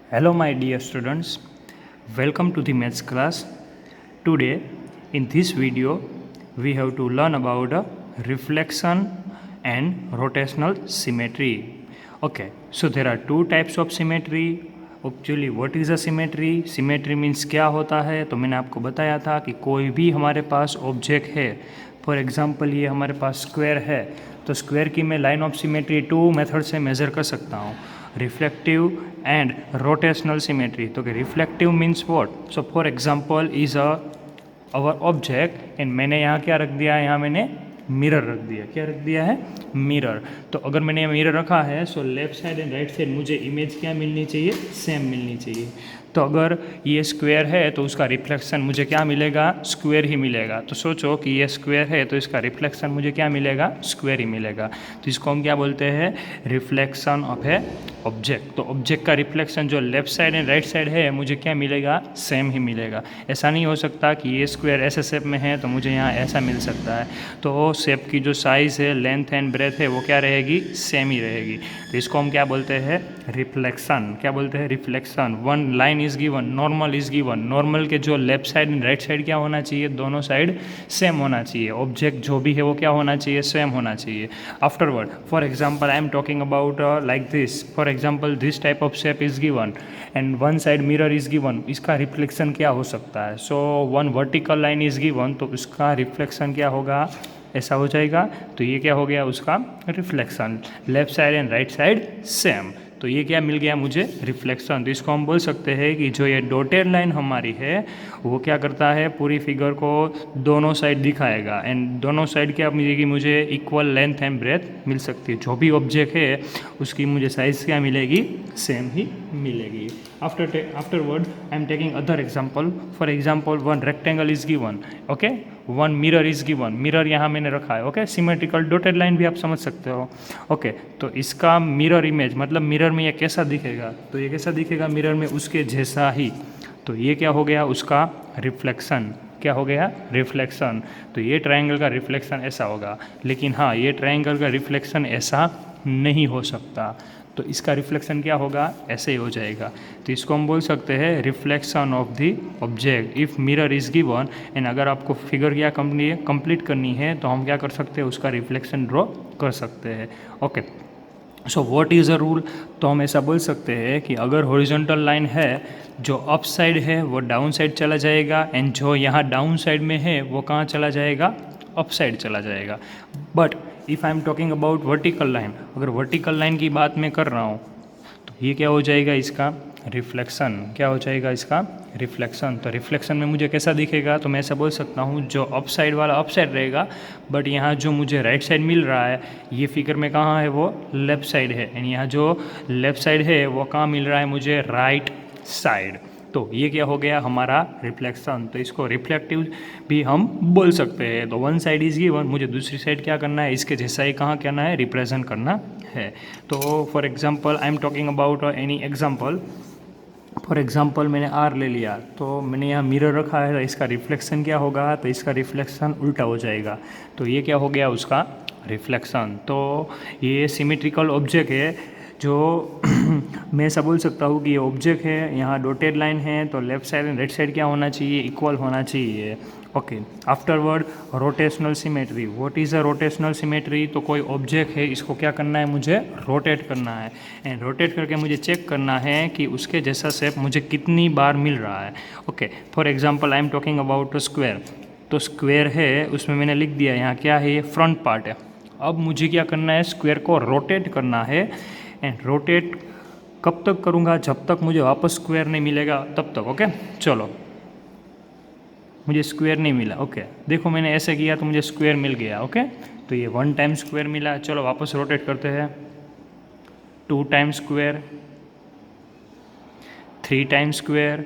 Hello, my dear students. Welcome to the maths class. Today, in this video, we have to learn about reflection and rotational symmetry. Okay, so there are two types of symmetry. Actually, what is a symmetry? Symmetry means क्या होता है? तो मैंने आपको बताया था कि कोई भी हमारे पास ऑब्जेक्ट है, फॉर एग्जांपल ये हमारे पास स्क्वायर है, तो स्क्वायर की मैं line of symmetry two method से मेज़र कर सकता हूँ, रिफ्लेक्टिव एंड रोटेशनल सिमेट्री. तो कि reflective means what? So for example is our object and मैंने यहाँ क्या रख दिया है? यहाँ मैंने मिरर रख दिया. क्या रख दिया है? मिरर. तो अगर मैंने मिरर रखा है so left side and right side मुझे इमेज क्या मिलनी चाहिए? सेम मिलनी चाहिए. तो अगर ये स्क्वायर है तो उसका रिफ्लेक्शन मुझे क्या मिलेगा? स्क्वायर ही मिलेगा. तो सोचो कि ये स्क्वायर है तो इसका रिफ्लेक्शन मुझे क्या मिलेगा? स्क्वायर ही मिलेगा. तो इसको हम क्या बोलते हैं? Reflection of A object. तो ऑब्जेक्ट का रिफ्लेक्शन जो left side and right side है मुझे क्या मिलेगा? सेम ही मिलेगा. ऐसा नहीं हो सकता कि ये स्क्वायर ऐसे शेप में है तो मुझे यहाँ ऐसा मिल सकता है. तो शेप की जो साइज़ है, लेंथ एंड ब्रेथ है, वो क्या रहेगी? सेम ही रहेगी. तो इसको हम क्या बोलते हैं? रिफ्लेक्शन. क्या बोलते हैं? Reflection. One line is given, normal is given. Normal के जो left side and right side क्या होना चाहिए? दोनों साइड सेम होना चाहिए. ऑब्जेक्ट जो भी है वो क्या होना चाहिए? सेम होना चाहिए. Afterward for example I am talking about like this. For example this type of shape is given and one side mirror is given. इसका रिफ्लेक्शन क्या हो सकता है? So one vertical line is given, तो उसका reflection क्या होगा? ऐसा हो जाएगा. तो ये क्या हो गया? उसका reflection. Left side and right side same. तो ये क्या मिल गया मुझे? रिफ्लेक्शन. तो इसको हम बोल सकते हैं कि जो ये डॉटेड लाइन हमारी है वो क्या करता है? पूरी फिगर को दोनों साइड दिखाएगा एंड दोनों साइड क्या मिलेगी? मुझे इक्वल लेंथ एंड ब्रेथ मिल सकती है. जो भी ऑब्जेक्ट है उसकी मुझे साइज़ क्या मिलेगी? सेम ही मिलेगी. Afterward I am taking other example. For example one rectangle is given. Okay, one mirror is given. Mirror यहाँ मैंने रखा है. ओके, सिमेट्रिकल डॉटेड लाइन भी आप समझ सकते हो. ओके, तो इसका मिरर इमेज मतलब मिरर में ये कैसा दिखेगा? तो ये कैसा दिखेगा मिरर में? उसके जैसा ही. तो ये क्या हो गया? उसका रिफ्लेक्शन. क्या हो गया? रिफ्लेक्शन. तो ये ट्रायंगल का रिफ्लेक्शन ऐसा होगा, लेकिन हाँ ये ट्रायंगल का रिफ्लेक्शन ऐसा नहीं हो सकता. तो इसका रिफ्लेक्शन क्या होगा? ऐसे ही हो जाएगा. तो इसको हम बोल सकते हैं reflection of the object if mirror is given and अगर आपको फिगर क्या कंप्लीट करनी है तो हम क्या कर सकते हैं? उसका रिफ्लेक्शन ड्रॉ कर सकते हैं. Okay, so what is a rule? तो हम ऐसा बोल सकते हैं कि अगर हॉरिजॉन्टल लाइन है जो अप साइड है वो डाउन साइड चला जाएगा एंड जो यहाँ डाउन साइड में है वो कहाँ चला जाएगा? अप साइड चला जाएगा. But if I am talking about vertical line, अगर वर्टिकल लाइन की बात मैं कर रहा हूँ तो ये क्या हो जाएगा? इसका रिफ्लेक्शन. क्या हो जाएगा? इसका रिफ्लेक्शन. तो रिफ्लेक्शन में मुझे कैसा दिखेगा? तो मैं ऐसा बोल सकता हूँ जो अप साइड वाला अप साइड रहेगा, बट यहाँ जो मुझे राइट साइड मिल रहा है ये फिगर में कहाँ है? वो लेफ़्ट साइड है एंड यहाँ जो लेफ़्ट साइड है वो कहाँ मिल रहा है मुझे? Right side. तो ये क्या हो गया? हमारा रिफ्लेक्शन. तो इसको रिफ्लेक्टिव भी हम बोल सकते हैं. तो वन साइड इज गिवन, मुझे दूसरी साइड क्या करना है? इसके जैसा ही कहाँ करना है? रिप्रेजेंट करना है. तो for example I am talking about any example. For example मैंने आर ले लिया, तो मैंने यहाँ मिरर रखा है, तो इसका रिफ्लेक्शन क्या होगा? तो इसका रिफ्लेक्शन उल्टा हो जाएगा. तो ये क्या हो गया? उसका रिफ्लेक्शन. तो ये सिमेट्रिकल ऑब्जेक्ट है जो मैं ऐसा बोल सकता हूँ कि ये ऑब्जेक्ट है, यहाँ डॉटेड लाइन है, तो left side and right side क्या होना चाहिए? इक्वल होना चाहिए. Okay, afterward rotational symmetry. What is a rotational symmetry? तो कोई ऑब्जेक्ट है, इसको क्या करना है? मुझे रोटेट करना है एंड रोटेट करके मुझे चेक करना है कि उसके जैसा शेप मुझे कितनी बार मिल रहा है. Okay, for example I am talking about a square. तो स्क्वायर है, उसमें मैंने लिख दिया यहाँ क्या है? ये फ्रंट पार्ट है. अब मुझे क्या करना है? स्क्वायर को रोटेट करना है एंड रोटेट कब तक करूँगा? जब तक मुझे वापस स्क्वायर नहीं मिलेगा तब तक. ओके, चलो मुझे स्क्वायर नहीं मिला. ओके, देखो मैंने ऐसे किया तो मुझे स्क्वायर मिल गया. ओके, तो ये वन टाइम स्क्वायर मिला. चलो वापस रोटेट करते हैं. Two time square, three time square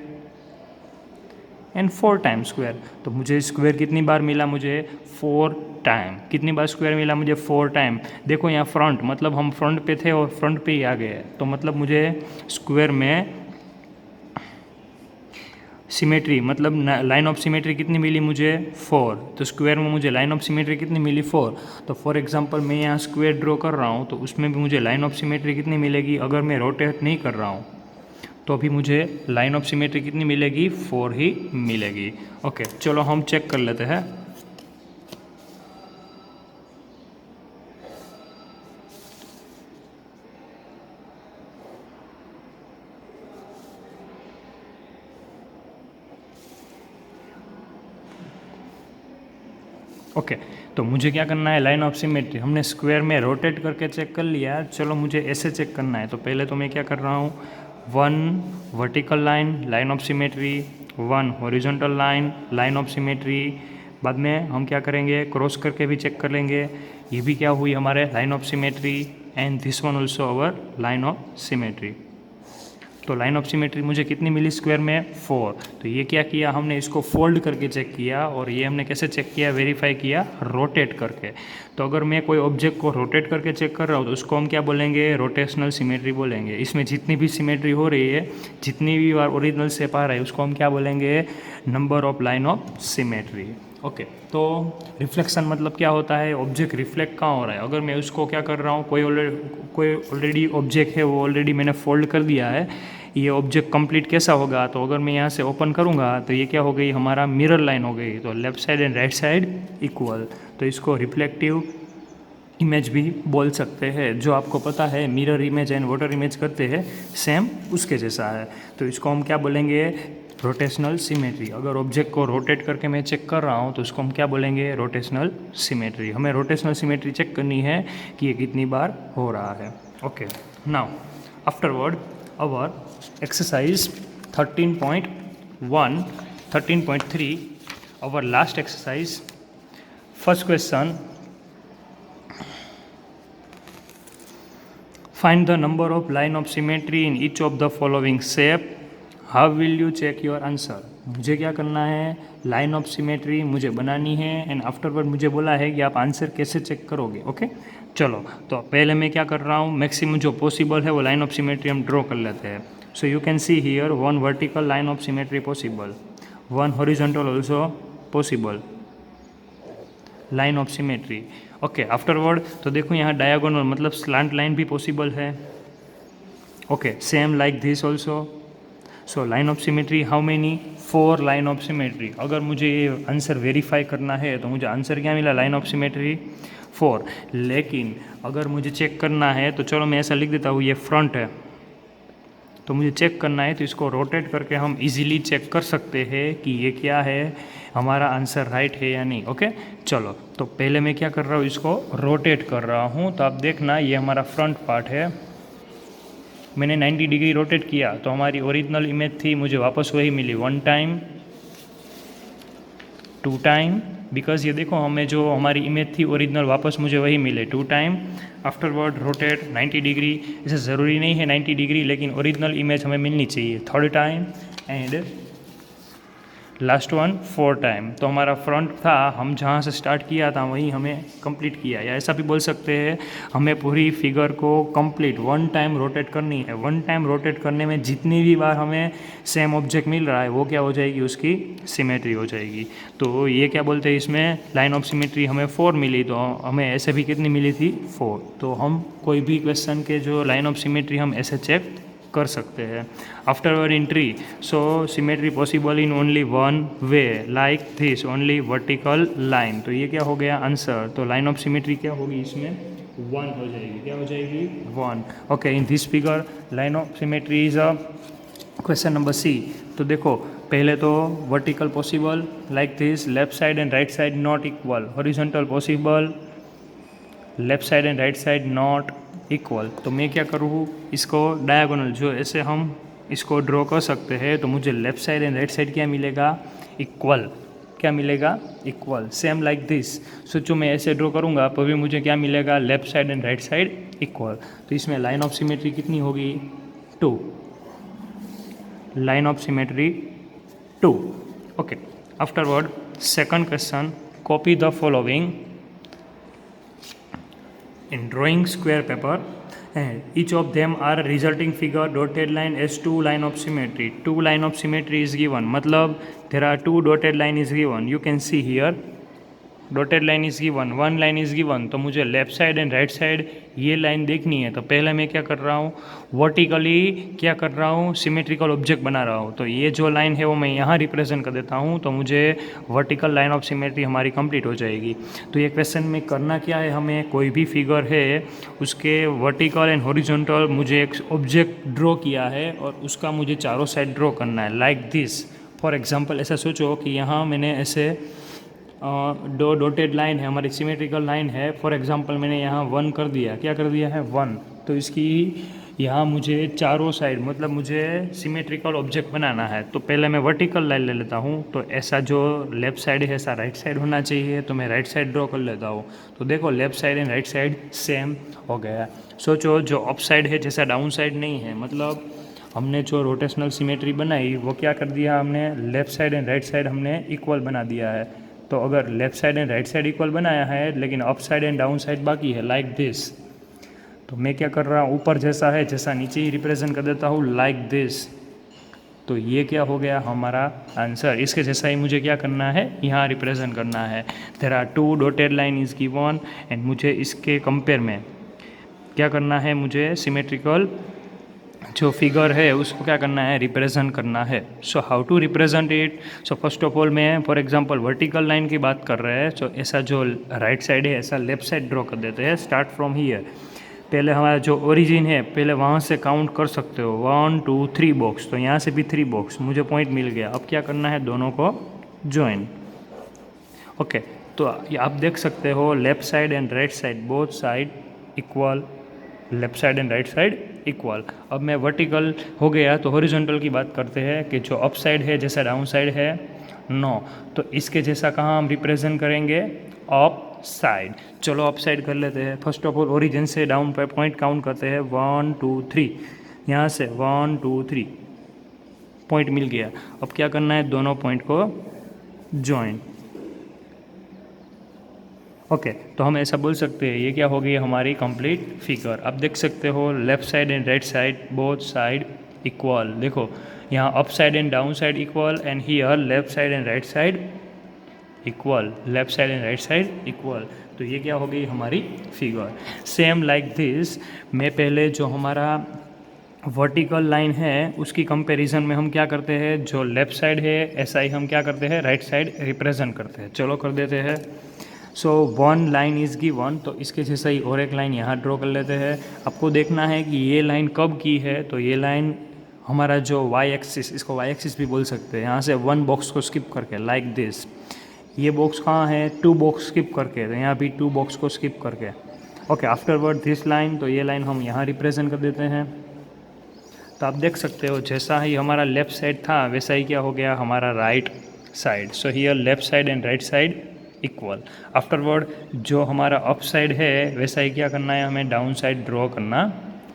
and four time square. तो मुझे स्क्वायर कितनी बार मिला? मुझे फोर टाइम. कितनी बार स्क्वायर मिला मुझे? Four time. देखो यहाँ फ्रंट, मतलब हम फ्रंट पे थे और फ्रंट पे ही आ गए, तो मतलब मुझे स्क्वायर में सिमेट्री मतलब लाइन ऑफ सिमेट्री कितनी मिली मुझे? 4. तो स्क्वायर में मुझे लाइन ऑफ सिमेट्री कितनी मिली? 4. तो फॉर एग्जांपल मैं यहाँ स्क्वायर ड्रॉ कर रहा हूँ तो उसमें भी मुझे लाइन ऑफ सिमेट्री कितनी मिलेगी अगर मैं रोटेट नहीं कर रहा हूँ? तो अभी मुझे लाइन ऑफ सिमेट्री कितनी मिलेगी, 4 ही मिलेगी। ओके, चलो हम चेक कर लेते हैं। ओके, तो मुझे क्या करना है, लाइन ऑफ सिमेट्री हमने स्क्वायर में रोटेट करके चेक कर लिया। चलो मुझे ऐसे चेक करना है। तो पहले तो मैं क्या कर रहा हूँ, 1 vertical line, line of symmetry, 1 horizontal line, line of symmetry. बाद में हम क्या करेंगे, क्रॉस करके भी चेक कर लेंगे, ये भी क्या हुई हमारे line of symmetry, and this one also our line of symmetry. तो लाइन ऑफ सिमेट्री मुझे कितनी मिली स्क्वायर में, 4। तो ये क्या किया हमने, इसको फोल्ड करके चेक किया, और ये हमने कैसे चेक किया, वेरीफाई किया रोटेट करके। तो अगर मैं कोई ऑब्जेक्ट को रोटेट करके चेक कर रहा हूँ तो उसको हम क्या बोलेंगे, रोटेशनल सिमेट्री बोलेंगे। इसमें जितनी भी सिमेट्री हो रही है, जितनी भी बार ओरिजिनल शेप आ रहा है, उसको हम क्या बोलेंगे, number of line of symmetry. Okay, तो रिफ्लेक्शन मतलब क्या होता है, ऑब्जेक्ट रिफ्लेक्ट कहाँ हो रहा है। अगर मैं उसको क्या कर रहा हूँ, कोई ऑलरेडी ऑब्जेक्ट है, वो ऑलरेडी मैंने फोल्ड कर दिया है, ये ऑब्जेक्ट कंप्लीट कैसा होगा। तो अगर मैं यहाँ से ओपन करूँगा तो ये क्या हो गई, हमारा मिरर लाइन हो गई। तो left side and right side equal, तो इसको रिफ्लेक्टिव इमेज भी बोल सकते हैं। जो आपको पता है mirror image and water image करते हैं, सेम उसके जैसा है। तो इसको हम क्या बोलेंगे, रोटेशनल सिमेट्री। अगर ऑब्जेक्ट को रोटेट करके मैं चेक कर रहा हूँ तो उसको हम क्या बोलेंगे, रोटेशनल सिमेट्री। हमें रोटेशनल सिमेट्री चेक करनी है कि ये कितनी बार हो रहा है। Okay, now afterward our exercise 13.1, 13.3, our last exercise. First question, find the number of line of symmetry in each of the following shape. How will you check your answer? मुझे क्या करना है, लाइन ऑफ सिमेट्री मुझे बनानी है, and afterward मुझे बोला है कि आप आंसर कैसे चेक करोगे। ओके, चलो तो पहले मैं क्या कर रहा हूँ, मैक्सिमम जो पॉसिबल है वो लाइन ऑफ सिमेट्री हम ड्रॉ कर लेते हैं। So you can see here 1 vertical line of symmetry possible, 1 horizontal also possible line of symmetry. Okay, afterward तो देखो यहाँ diagonal मतलब slant line भी possible है। Okay, same like this also. So line of symmetry how many, 4 line of symmetry. अगर मुझे ये answer verify करना है तो मुझे आंसर क्या मिला, लाइन ऑफ सिमेट्री 4। लेकिन अगर मुझे चेक करना है तो चलो मैं ऐसा लिख देता हूँ, ये फ्रंट है, तो मुझे चेक करना है तो इसको रोटेट करके हम इजीली चेक कर सकते हैं कि ये क्या है, हमारा आंसर राइट है या नहीं। ओके, चलो तो पहले मैं क्या कर रहा हूँ, इसको रोटेट कर रहा हूँ। तो आप देखना ये हमारा फ्रंट पार्ट है, मैंने 90 डिग्री रोटेट किया तो हमारी ओरिजिनल इमेज थी, मुझे वापस वही मिली 1 टाइम 2 टाइम, बिकॉज ये देखो हमें जो हमारी इमेज थी ओरिजिनल वापस मुझे वही मिले 2 टाइम। आफ्टरवर्ड रोटेट 90 डिग्री, इसे ज़रूरी नहीं है 90 डिग्री, लेकिन ओरिजिनल इमेज हमें मिलनी चाहिए 3rd time, and last one 4 time. तो हमारा फ्रंट था, हम जहाँ से स्टार्ट किया था वहीं हमें कंप्लीट किया, या ऐसा भी बोल सकते हैं हमें पूरी फिगर को कंप्लीट 1 टाइम रोटेट करनी है। 1 टाइम रोटेट करने में जितनी भी बार हमें सेम ऑब्जेक्ट मिल रहा है वो क्या हो जाएगी, उसकी सिमेट्री हो जाएगी। तो ये क्या बोलते हैं, इसमें लाइन ऑफ सिमेट्री हमें 4 मिली, तो हमें ऐसे भी कितनी मिली थी 4। तो हम कोई भी क्वेश्चन के जो लाइन ऑफ सिमेट्री हम ऐसे चेक कर सकते हैं। Afterward in tree, so symmetry possible in only 1 way, like this only vertical line. तो ये क्या हो गया आंसर, तो लाइन ऑफ सिमेट्री क्या होगी इसमें 1 हो जाएगी, क्या हो जाएगी 1। Okay, in this figure line of symmetry is a question number C. तो देखो पहले तो vertical possible like this, left side and right side not equal, horizontal possible, left side and right side not equal. तो मैं क्या करूँ, इसको diagonal जो ऐसे हम इसको ड्रॉ कर सकते हैं, तो मुझे left side and right side क्या मिलेगा, इक्वल। क्या मिलेगा, इक्वल, सेम लाइक दिस। सोचो मैं ऐसे ड्रॉ करूँगा तो भी मुझे क्या मिलेगा, left side and right side equal. तो इसमें लाइन ऑफ सिमेट्री कितनी होगी, 2, line of symmetry 2। Okay, afterward second question, copy the following in drawing square paper, and each of them are resulting figure dotted line as 2 line of symmetry. 2 line of symmetry is given, मतलब there are 2 dotted line is given, you can see here dotted line is given, one line is given, तो मुझे left side and right side ये line देखनी है। तो पहले मैं क्या कर रहा हूँ, वर्टिकली क्या कर रहा हूँ, सिमेट्रिकल ऑब्जेक्ट बना रहा हूँ। तो ये जो लाइन है वो मैं यहाँ रिप्रेजेंट कर देता हूँ, तो मुझे वर्टिकल लाइन ऑफ सिमेट्री हमारी कंप्लीट हो जाएगी। तो ये क्वेश्चन में करना क्या है, हमें कोई भी फिगर है उसके वर्टिकल एंड हॉरिजॉन्टल मुझे एक ऑब्जेक्ट ड्रॉ किया है और उसका मुझे चारों साइड ड्रॉ करना है, लाइक दिस। फॉर एग्जांपल ऐसा सोचो कि यहाँ मैंने ऐसे दो डॉटेड लाइन है, हमारी सिमेट्रिकल लाइन है। फॉर एग्जांपल मैंने यहाँ 1 कर दिया, क्या कर दिया है 1। तो इसकी यहाँ मुझे चारों साइड मतलब मुझे सिमेट्रिकल ऑब्जेक्ट बनाना है। तो पहले मैं वर्टिकल लाइन ले लेता हूँ। तो ऐसा जो लेफ़्ट साइड है ऐसा राइट साइड होना चाहिए, तो मैं राइट साइड ड्रॉ कर लेता हूँ। तो देखो left side and right side same हो गया। सोचो जो अप साइड है जैसा डाउन साइड नहीं है, मतलब हमने जो रोटेशनल सिमेट्री बनाई वो क्या कर दिया, हमने left side and right side हमने इक्वल बना दिया है। तो अगर left side and right side equal बनाया है लेकिन up side and down side बाकी है, लाइक दिस। तो मैं क्या कर रहा हूँ, ऊपर जैसा है जैसा नीचे ही रिप्रेजेंट कर देता हूँ, लाइक दिस। तो ये क्या हो गया हमारा आंसर। इसके जैसा ही मुझे क्या करना है, यहाँ रिप्रेजेंट करना है। There are 2 dotted line is given and मुझे इसके कंपेयर में क्या करना है, मुझे सिमेट्रिकल जो फिगर है उसको क्या करना है, रिप्रेजेंट करना है। So how to represent it. So first of all मैं फॉर एग्जांपल वर्टिकल लाइन की बात कर रहे हैं, तो ऐसा जो राइट साइड है ऐसा लेफ्ट साइड ड्रॉ कर देते हैं। स्टार्ट फ्रॉम हियर, पहले हमारा जो ओरिजिन है पहले वहाँ से काउंट कर सकते हो, 1 2 3 बॉक्स। तो यहाँ से भी 3 बॉक्स, मुझे पॉइंट मिल गया। अब क्या करना है, दोनों को ज्वाइन। ओके, तो आप देख सकते हो left side and right side both side equal, left side and right side equal. अब मैं वर्टिकल हो गया तो हॉरिजॉन्टल की बात करते हैं कि जो अप साइड है जैसा डाउन साइड है, नो। तो इसके जैसा कहाँ हम रिप्रेजेंट करेंगे, अप साइड। चलो अप साइड कर लेते हैं। फर्स्ट ऑफ ऑल ओरिजिन से डाउन पे पॉइंट काउंट करते हैं, 1 2 3। यहाँ से 1 2 3 पॉइंट मिल गया। अब क्या करना है, दोनों पॉइंट को ज्वाइन। ओके, तो हम ऐसा बोल सकते हैं ये क्या हो गई हमारी कंप्लीट फिगर। आप देख सकते हो left side and right side both side equal. देखो यहाँ up side and down side equal and here left side and right side equal, left side and right side equal. तो ये क्या हो गई हमारी फिगर। सेम लाइक दिस, मैं पहले जो हमारा वर्टिकल लाइन है उसकी कंपैरिजन में हम क्या करते हैं, जो लेफ्ट साइड है ऐसा ही हम क्या करते हैं, राइट साइड रिप्रेजेंट करते हैं। चलो कर देते हैं। सो 1 लाइन इज़ गिवन, तो इसके जैसा ही और एक लाइन यहाँ ड्रॉ कर लेते हैं। आपको देखना है कि ये लाइन कब की है, तो ये लाइन हमारा जो वाई एक्सिस, इसको वाई एक्सिस भी बोल सकते हैं, यहाँ से 1 बॉक्स को स्किप करके लाइक दिस। ये बॉक्स कहाँ है, 2 बॉक्स स्किप करके, तो यहाँ भी 2 बॉक्स को स्किप करके। ओके, आफ्टरवर्ड दिस लाइन, तो ये लाइन हम यहाँ रिप्रेजेंट कर देते हैं। तो आप देख सकते हो जैसा ही हमारा लेफ़्ट साइड था वैसा ही क्या हो गया हमारा right side. So here left side and right side equal. Afterward जो हमारा अप साइड है वैसा ही क्या करना है, हमें डाउन साइड ड्रॉ करना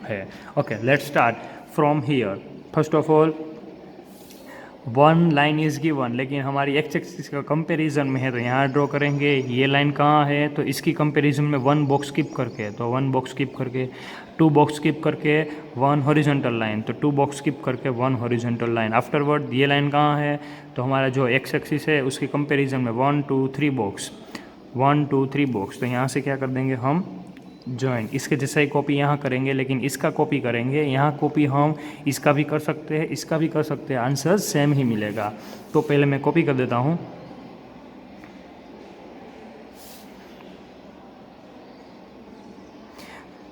है। Okay, let's start from here. First of all 1 line is given, लेकिन हमारी एक्स एक्सिस का कंपैरिजन में है तो यहाँ ड्रॉ करेंगे। ये लाइन कहाँ है, तो इसकी कंपैरिजन में 1 बॉक्स स्किप करके, तो 1 बॉक्स स्किप करके, 2 बॉक्स स्किप करके 1 हॉरिजॉन्टल लाइन, तो 2 बॉक्स स्किप करके 1 हॉरिजॉन्टल लाइन। आफ्टरवर्ड ये लाइन कहाँ है, तो हमारा जो एक्स एक्सिस है उसकी कंपैरिजन में 1 2 3 बॉक्स, 1 2 3 बॉक्स। तो यहाँ से क्या कर देंगे हम, जॉइंट। इसके जैसा ही कॉपी यहाँ करेंगे, लेकिन इसका कॉपी करेंगे, यहाँ कॉपी हम इसका भी कर सकते हैं, इसका भी कर सकते हैं, आंसर सेम ही मिलेगा। तो पहले मैं कॉपी कर देता हूँ।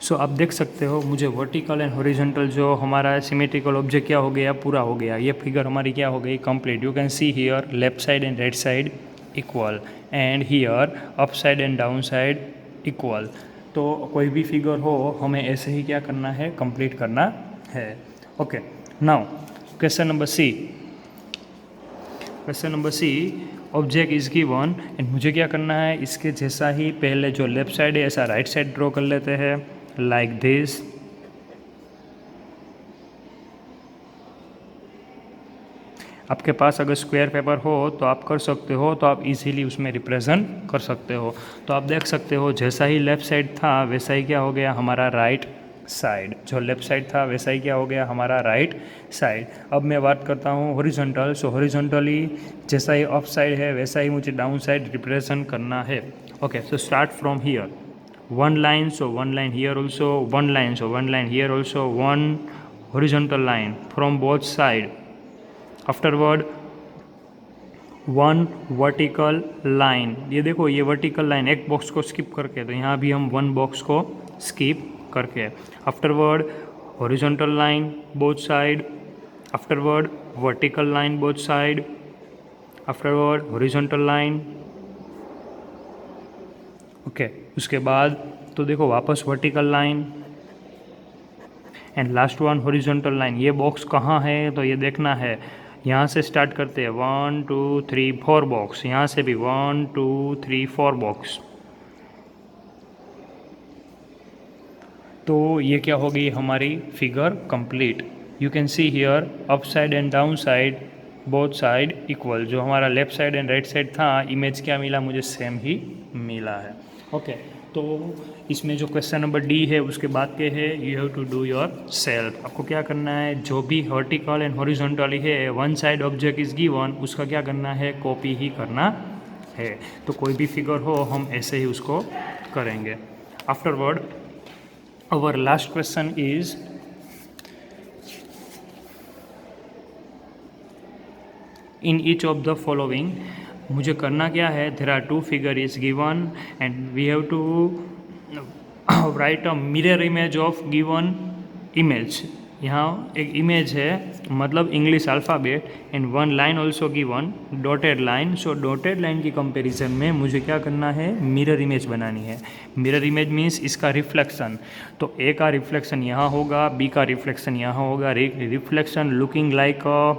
सो आप देख सकते हो मुझे वर्टिकल एंड हॉरिजॉन्टल जो हमारा सिमेट्रिकल ऑब्जेक्ट क्या हो गया, पूरा हो गया। ये फिगर हमारी क्या हो गई, complete. You can see here left side and right side equal and here up side and down side equal. तो कोई भी फिगर हो हमें ऐसे ही क्या करना है, कंप्लीट करना है। Okay, now question number C. Question number C, object is given and मुझे क्या करना है, इसके जैसा ही पहले जो लेफ्ट साइड है ऐसा राइट साइड ड्रॉ कर लेते हैं, लाइक दिस। आपके पास अगर स्क्वायर पेपर हो तो आप कर सकते हो, तो आप इजीली उसमें रिप्रेजेंट कर सकते हो। तो आप देख सकते हो जैसा ही लेफ़्ट साइड था वैसा ही क्या हो गया हमारा राइट साइड। जो लेफ़्ट साइड था वैसा ही क्या हो गया हमारा राइट साइड। अब मैं बात करता हूँ हॉरिजॉन्टल। सो हॉरिजॉन्टली जैसा ही अप साइड है वैसा ही मुझे डाउन साइड रिप्रेजेंट करना है। Okay, so start from here, one line, so one line here also, one line, so one line here also, one horizontal line from both side. Afterward one vertical line. ये देखो ये vertical line एक box को skip करके, तो यहाँ भी हम वन बॉक्स को स्किप करके। Afterward horizontal line both side, afterward vertical line both side, afterward horizontal line. Okay, उसके बाद तो देखो वापस vertical line and last one horizontal line. ये बॉक्स कहाँ है तो ये देखना है। यहाँ से स्टार्ट करते हैं 1 2 3 4 बॉक्स, यहाँ से भी 1 2 3 4 बॉक्स। तो ये क्या होगी हमारी figure complete. You can see here up side and down side both side equal. जो हमारा left side and right side था इमेज क्या मिला मुझे सेम ही मिला है। ओके, तो इसमें जो क्वेश्चन नंबर डी है उसके बाद के है you have to do yourself. आपको क्या करना है, जो भी वर्टिकल एंड हॉरिजॉन्टली है one side object is given उसका क्या करना है कॉपी ही करना है। तो कोई भी फिगर हो हम ऐसे ही उसको करेंगे। Afterward our last question is in each of the following. मुझे करना क्या है, there are two figure is given and we have to write a mirror image of given image. यहाँ एक इमेज है मतलब English alphabet and one line also given dotted line. So dotted line की comparison में मुझे क्या करना है मिरर इमेज बनानी है। मिरर इमेज मीन्स इसका रिफ्लेक्शन। तो ए का रिफ्लेक्शन यहाँ होगा, बी का रिफ्लेक्शन यहाँ होगा। Reflection looking like a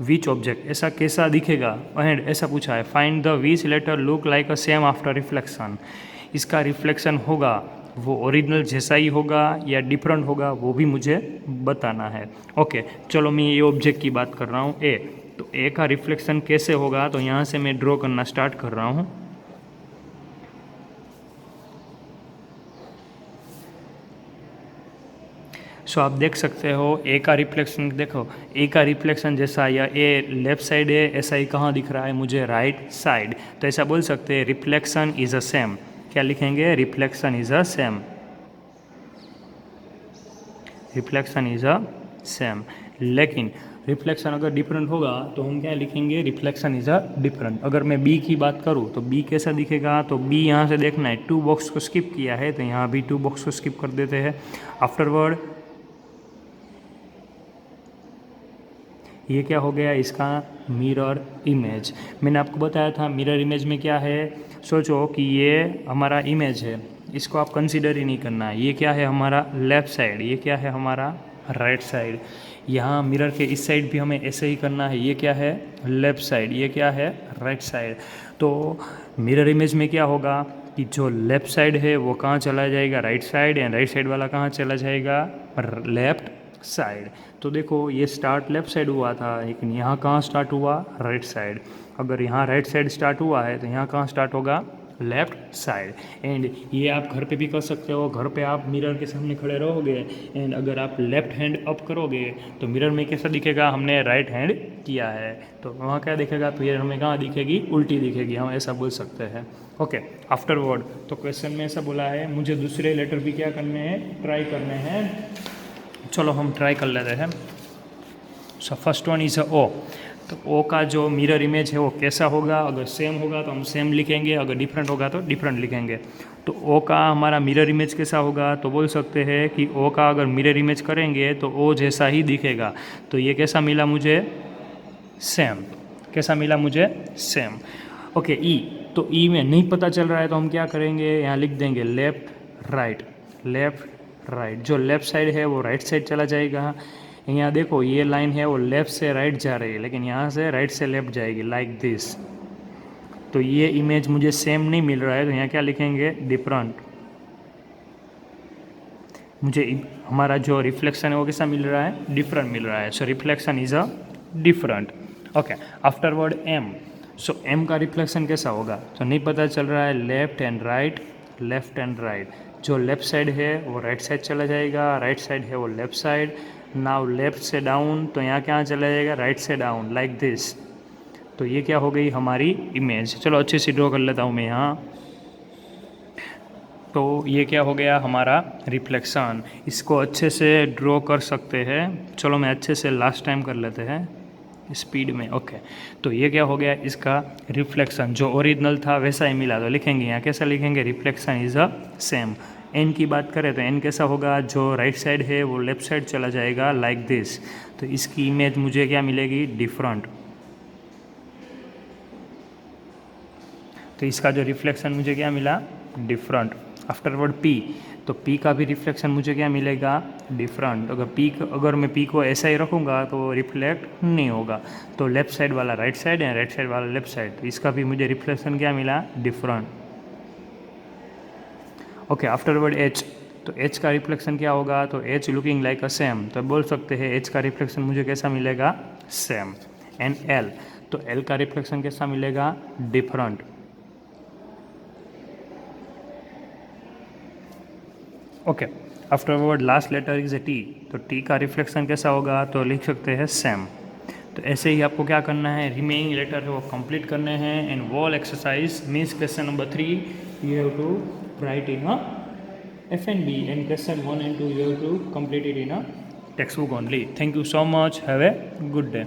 which object, ऐसा कैसा दिखेगा एंड ऐसा पूछा है find the which letter look like a same after reflection. इसका रिफ्लेक्शन होगा वो ओरिजिनल जैसा ही होगा या डिफरेंट होगा वो भी मुझे बताना है। ओके, चलो मैं ये ऑब्जेक्ट की बात कर रहा हूँ ए। तो ए का रिफ्लेक्शन कैसे होगा तो यहाँ से मैं ड्रॉ करना स्टार्ट कर रहा हूँ। सो आप देख सकते हो ए का रिफ्लेक्शन, देखो ए का रिफ्लेक्शन जैसा या ए लेफ्ट साइड है ऐसा ही कहाँ दिख रहा है मुझे राइट साइड। तो ऐसा बोल सकते हैं रिफ्लेक्शन इज अ सेम। क्या लिखेंगे, reflection is a same, reflection is a same. लेकिन रिफ्लेक्शन अगर डिफरेंट होगा तो हम क्या लिखेंगे, रिफ्लेक्शन इज अ डिफरेंट। अगर मैं बी की बात करूँ तो बी कैसा दिखेगा, तो बी यहाँ से देखना है टू बॉक्स को स्किप किया है तो यहाँ भी टू बॉक्स को स्किप कर देते हैं। आफ्टरवर्ड ये क्या हो गया इसका मिरर इमेज। मैंने आपको बताया था मिरर इमेज में क्या है। सोचो कि ये हमारा इमेज है, इसको आप कंसीडर ही नहीं करना है। ये क्या है हमारा लेफ़्ट साइड, ये क्या है हमारा राइट साइड। यहाँ मिरर के इस साइड भी हमें ऐसे ही करना है। ये क्या है लेफ़्ट साइड, ये क्या है राइट साइड। तो मिरर इमेज में क्या होगा कि जो लेफ़्ट साइड है वो कहाँ चला जाएगा right side and right side वाला कहाँ चला जाएगा लेफ़्ट साइड। तो देखो ये स्टार्ट लेफ़्ट साइड हुआ था लेकिन यहाँ कहाँ स्टार्ट हुआ राइट साइड। अगर यहाँ राइट साइड स्टार्ट हुआ है तो यहाँ कहाँ स्टार्ट होगा लेफ़्ट साइड। एंड ये आप घर पे भी कर सकते हो। घर पे आप मिरर के सामने खड़े रहोगे एंड अगर आप लेफ़्ट हैंड अप करोगे तो मिरर में कैसा दिखेगा, हमने राइट हैंड किया है तो वहाँ क्या दिखेगा, तो ये हमें कहाँ दिखेगी, उल्टी दिखेगी। हम ऐसा बोल सकते हैं। ओके, आफ्टरवर्ड तो क्वेश्चन में ऐसा बोला है मुझे दूसरे लेटर भी क्या करने हैं, ट्राई करने हैं। चलो हम ट्राई कर लेते हैं। सो फर्स्ट वन इज़ ओ। तो ओ का जो मिरर इमेज है वो कैसा होगा, अगर सेम होगा तो हम सेम लिखेंगे, अगर डिफरेंट होगा तो डिफरेंट लिखेंगे। तो ओ का हमारा मिरर इमेज कैसा होगा, तो बोल सकते हैं कि ओ का अगर मिरर इमेज करेंगे तो ओ जैसा ही दिखेगा। तो ये कैसा मिला मुझे, सेम। कैसा मिला मुझे, सेम। ओके, ई। तो ई में नहीं पता चल रहा है तो हम क्या करेंगे, यहाँ लिख देंगे लेफ़्ट राइट, लेफ़्ट राइट। जो लेफ़्ट साइड है वो राइट साइड चला जाएगा। यहाँ देखो ये लाइन है वो लेफ़्ट से राइट जा रही है लेकिन यहाँ से राइट से लेफ़्ट जाएगी लाइक दिस। तो ये इमेज मुझे सेम नहीं मिल रहा है तो यहाँ क्या लिखेंगे, डिफरेंट। मुझे हमारा जो रिफ्लेक्शन है वो कैसा मिल रहा है, डिफरेंट मिल रहा है। So reflection is a different. Okay, afterward M. So M का रिफ्लेक्शन कैसा होगा, तो नहीं पता चल रहा है, left and right, left and right. जो लेफ़्ट साइड है वो राइट साइड चला जाएगा, राइट साइड है वो लेफ़्ट साइड। नाउ लेफ़्ट से डाउन, तो यहाँ क्या चला जाएगा, राइट से डाउन, लाइक दिस। तो ये क्या हो गई हमारी इमेज। चलो अच्छे से ड्रॉ कर लेता हूँ मैं यहाँ। तो ये क्या हो गया हमारा रिफ्लेक्शन। इसको अच्छे से ड्रॉ कर सकते हैं। चलो मैं अच्छे से लास्ट टाइम कर लेते हैं स्पीड में। ओके, तो ये क्या हो गया इसका रिफ्लेक्शन। जो ओरिजिनल था वैसा ही मिला, तो लिखेंगे यहाँ कैसा लिखेंगे, reflection is a same. N की बात करें तो एन कैसा होगा, जो राइट साइड है वो लेफ़्ट साइड चला जाएगा, लाइक दिस। तो इसकी इमेज मुझे क्या मिलेगी, डिफरेंट। तो इसका जो रिफ्लेक्शन मुझे क्या मिला, डिफरेंट। आफ्टरवर्ड पी, तो पी का भी रिफ्लेक्शन मुझे क्या मिलेगा, डिफरेंट। अगर मैं पी को ऐसा ही रखूँगा तो रिफ्लेक्ट नहीं होगा। तो लेफ़्ट साइड वाला राइट साइड है, राइट साइड वाला लेफ़्ट साइड, तो इसका भी मुझे रिफ्लेक्शन क्या मिला, डिफरेंट। ओके, आफ्टरवर्ड एच, तो एच का रिफ्लेक्शन क्या होगा, तो H looking like a same, तो बोल सकते हैं एच का रिफ्लेक्शन मुझे कैसा मिलेगा, सेम। एंड एल, तो एल का रिफ्लेक्शन कैसा मिलेगा, different. Okay, afterward last letter is a T, तो टी का रिफ्लेक्शन कैसा होगा, तो लिख सकते हैं सेम। तो ऐसे ही आपको क्या करना है, रिमेनिंग लेटर है वो कंप्लीट करने हैं। And wall exercise means question number 3 you have to write in a FNB, and question 1 and 2 you have to complete it in a textbook only. Thank you so much. Have a good day.